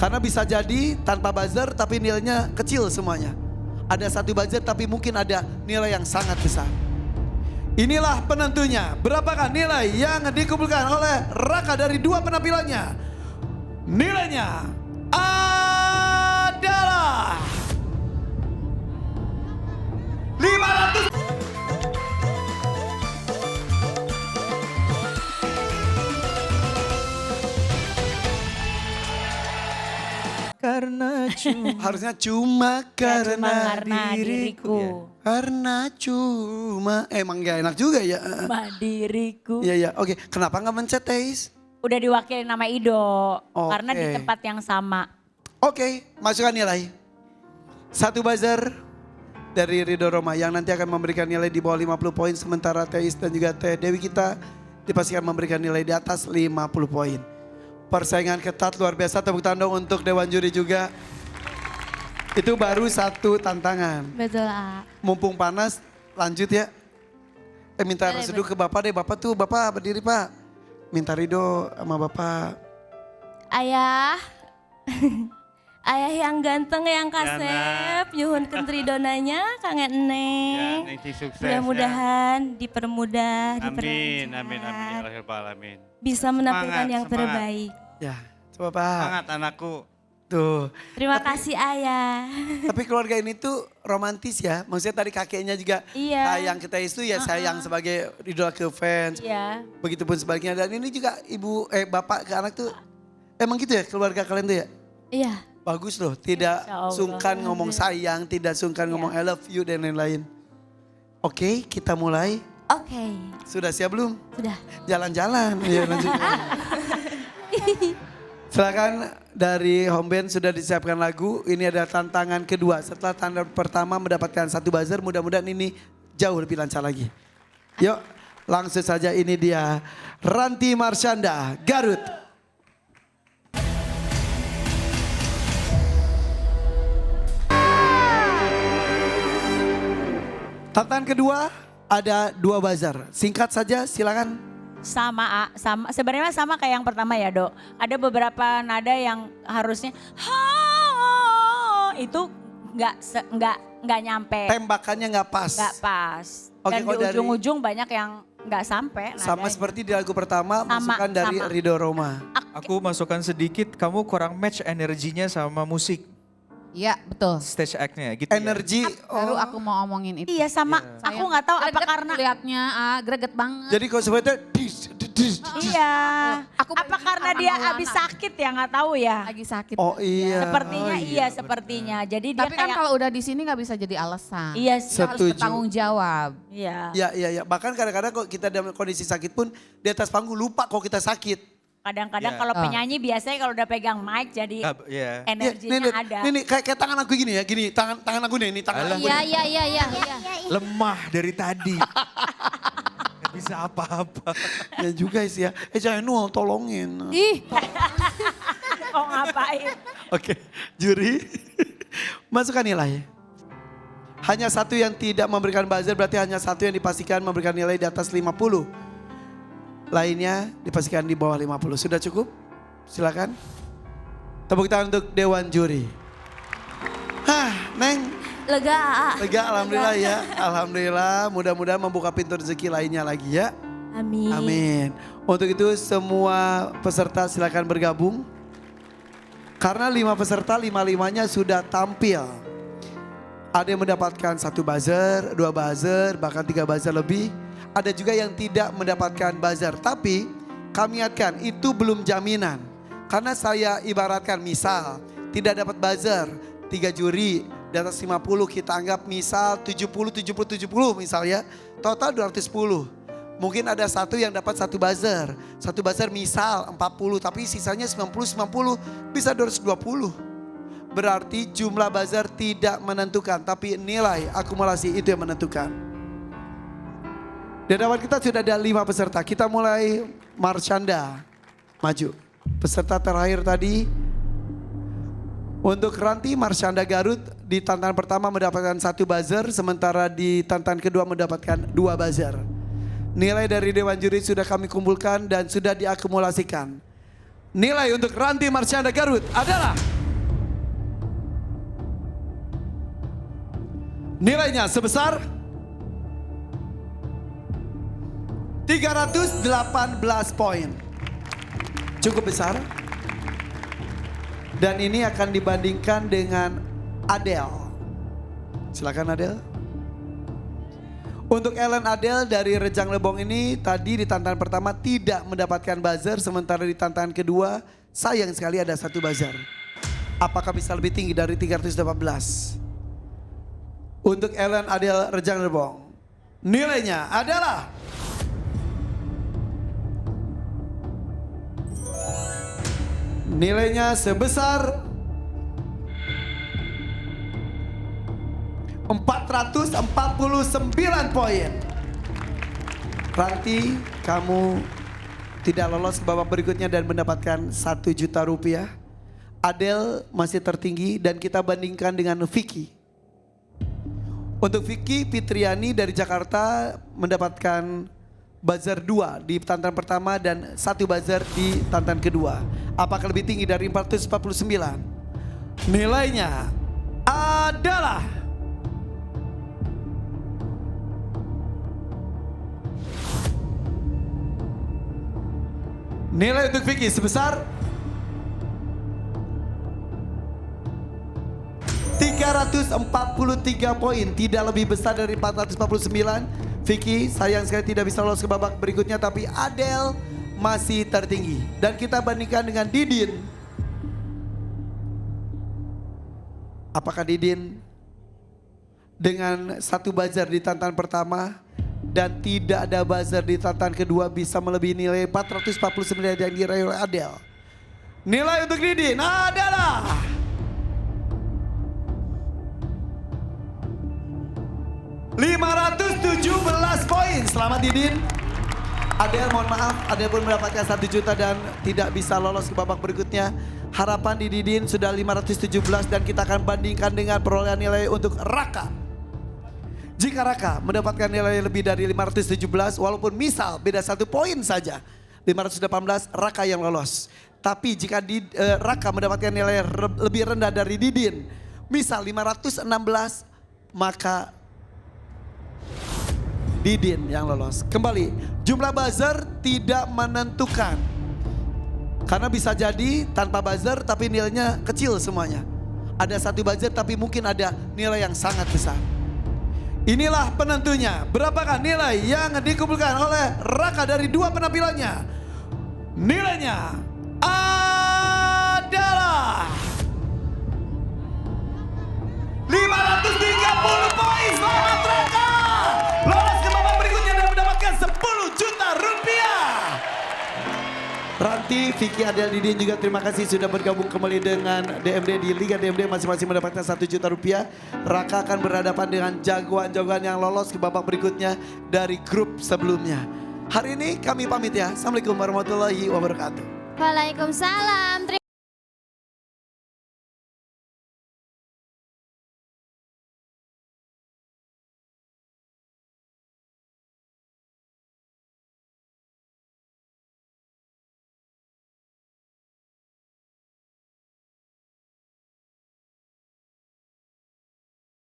Karena bisa jadi tanpa buzzer tapi nilainya kecil semuanya. Ada satu buzzer tapi mungkin ada nilai yang sangat besar. Inilah penentunya. Berapakah nilai yang dikumpulkan oleh Raka dari dua penampilannya? Nilainya adalah 500. Karena Harusnya cuma karena diriku. Karena cuma emang gak enak juga ya. Cuma diriku. Iya, iya. Oke, kenapa nggak mencet Teis? Udah diwakili nama Ido. Oke. Karena di tempat yang sama. Oke, masukkan nilai. Satu buzzer dari Ridho Roma yang nanti akan memberikan nilai di bawah 50 poin. Sementara Teis dan juga Teh Dewi kita dipastikan memberikan nilai di atas 50 poin. Persaingan ketat luar biasa, tepuk tangan dong untuk Dewan Juri juga. Itu baru satu tantangan. Betul, A. Mumpung panas, lanjut ya. Minta reseduh ke Bapak deh, Bapak berdiri Pak. Minta ridho sama Bapak. Ayah. Ayah yang ganteng, yang kasep, nyuhun kentri donanya, kangen Neng. Ya, Neng sukses. Mudah-mudahan dipermudah, Amin, diperlancar. amin, amin, ya Rabbal alamin. Bisa menampilkan Semangat, yang semangat. terbaik. Ya, coba Pak. Semangat anakku. Tuh. Terima kasih Ayah. Tapi keluarga ini tuh romantis ya. Maksudnya tadi kakeknya juga Iya. sayang ke Teis tuh ya sayang sebagai idola ke fans. Iya. Begitupun sebaliknya. Dan ini juga bapak ke anak tuh emang gitu ya keluarga kalian tuh ya? Iya. Bagus loh, tidak Insya Allah. sungkan ngomong sayang, tidak sungkan ngomong I love you dan lain-lain. Oke, kita mulai. Oke. Sudah siap belum? Sudah. Jalan-jalan. Ya, lanjutkan. Silakan dari home band sudah disiapkan lagu. Ini ada tantangan kedua. Setelah tantangan pertama mendapatkan satu buzzer, mudah-mudahan ini jauh lebih lancar lagi. Yuk, langsung saja ini dia Ranti Marsyanda, Garut. Tantangan kedua ada dua buzzer. Singkat saja silakan. Sama, A. Sama. Sebenarnya sama kayak yang pertama ya, Dok. Ada beberapa nada yang harusnya itu nggak nyampe, Tembakannya nggak pas. nggak pas. Oke, Dan kalau di dari- ujung-ujung banyak yang nggak sampai. Sama nadanya. seperti di lagu pertama, Sama, masukan dari sama. Ridho Roma. aku masukkan sedikit, kamu kurang match energinya sama musik. Iya betul. Stage act-nya gitu ya. Energi, Baru oh. aku mau omongin itu. Iya sama. Aku nggak tahu apa Greget karena. liatnya, greget banget. Jadi kalau sebenarnya Iya. Aku Apa pengen karena Arman dia Maulana. habis sakit ya nggak tahu ya. Lagi sakit. Oh iya. Sepertinya Oh, iya sepertinya. Jadi dia Tapi kan kayak. kalau udah di sini nggak bisa jadi alasan. Iya Kita harus Setuju. bertanggung jawab. Iya. Ya, ya, ya. Bahkan kadang-kadang kalau kita dalam kondisi sakit pun di atas panggung lupa kalau kita sakit. Kadang-kadang Iya. kalau penyanyi biasanya kalau udah pegang mic jadi Iya. energinya ada. Nih, kayak tangan aku gini ya, gini. Tangan aku nih, ini tangan Alah. aku. Iya nih. iya iya iya. Lemah dari tadi. Gak bisa apa-apa. Ya juga sih ya. Jangan Nul, tolongin. Ih, Oh ngapain? Oke, juri. Masukkan nilai. Hanya satu yang tidak memberikan buzzer, berarti hanya satu yang dipastikan memberikan nilai di atas 50. Lainnya dipastikan di bawah 50. Sudah cukup? Silakan. Tepuk tangan untuk Dewan Juri. Hah, Neng. Lega, A. Lega, alhamdulillah ya. Alhamdulillah, mudah-mudahan membuka pintu rezeki lainnya lagi ya. Amin. Amin. Untuk itu semua peserta silakan bergabung. Karena 5 peserta, 5-5-nya sudah tampil. Ada yang mendapatkan 1 buzzer, 2 buzzer, bahkan 3 buzzer lebih. Ada juga yang tidak mendapatkan buzzer. Tapi kami ingatkan itu belum jaminan. Karena saya ibaratkan misal tidak dapat buzzer, 3 juri di atas 50 kita anggap misal 70, 70, 70 misal ya. Total 210. Mungkin ada satu yang dapat 1 buzzer. 1 buzzer misal 40 tapi sisanya 90, 90 bisa 220. Berarti jumlah buzzer tidak menentukan tapi nilai akumulasi itu yang menentukan. Di hadapan kita sudah ada 5 peserta. Kita mulai Marsyanda. Maju. Peserta terakhir tadi. Untuk Ranti Marsyanda Garut di tantangan pertama mendapatkan 1 buzzer. Sementara di tantangan kedua mendapatkan 2 buzzer. Nilai dari Dewan Juri sudah kami kumpulkan dan sudah diakumulasikan. Nilai untuk Ranti Marsyanda Garut adalah Nilainya sebesar 318 poin. Cukup besar. Dan ini akan dibandingkan dengan Adele. Silakan Adele. Untuk Ellen Adele dari Rejang Lebong ini tadi di tantangan pertama tidak mendapatkan buzzer. Sementara di tantangan kedua sayang sekali ada satu buzzer. Apakah bisa lebih tinggi dari 318? Untuk Ellen Adele Rejang Lebong, nilainya adalah sebesar 449 poin. Ranti, kamu tidak lolos ke babak berikutnya dan mendapatkan 1 juta rupiah. Adele masih tertinggi dan kita bandingkan dengan Vicky. Untuk Vicky Fitriani dari Jakarta mendapatkan buzzer 2 di tantangan pertama dan 1 buzzer di tantangan kedua. Apakah lebih tinggi dari 449? Nilainya adalah nilai untuk Vicky sebesar 343 poin, tidak lebih besar dari 449. Vicky sayang sekali tidak bisa lolos ke babak berikutnya, tapi Adele masih tertinggi. Dan kita bandingkan dengan Didin. Apakah Didin dengan 1 buzzer di tantangan pertama dan tidak ada buzzer di tantangan kedua bisa melebihi nilai 449 yang diraih oleh Adele? Nilai untuk Didin adalah 517 poin. Selamat Didin. Adele mohon maaf, Adele pun mendapatkan 1 juta dan tidak bisa lolos ke babak berikutnya. Harapan di Didin sudah 517 dan kita akan bandingkan dengan perolehan nilai untuk Raka. Jika Raka mendapatkan nilai lebih dari 517, walaupun misal beda 1 poin saja, 518 Raka yang lolos. Tapi jika Raka mendapatkan nilai lebih rendah dari Didin, misal 516, maka Didin yang lolos. Kembali, jumlah buzzer tidak menentukan. Karena bisa jadi tanpa buzzer tapi nilainya kecil semuanya. Ada 1 buzzer tapi mungkin ada nilai yang sangat besar. Inilah penentunya. Berapakah nilai yang dikumpulkan oleh Raka dari 2 penampilannya? Nilainya adalah 530 poin. Selamat Raka! Lolos ke babak berikutnya dan mendapatkan 10 juta rupiah. Ranti, Vicky, Adele, Didin juga terima kasih sudah bergabung kembali dengan DMD di Liga DMD, masing-masing mendapatkan 1 juta rupiah. Raka akan berhadapan dengan jagoan-jagoan yang lolos ke babak berikutnya dari grup sebelumnya. Hari ini kami pamit ya. Assalamualaikum warahmatullahi wabarakatuh. Waalaikumsalam.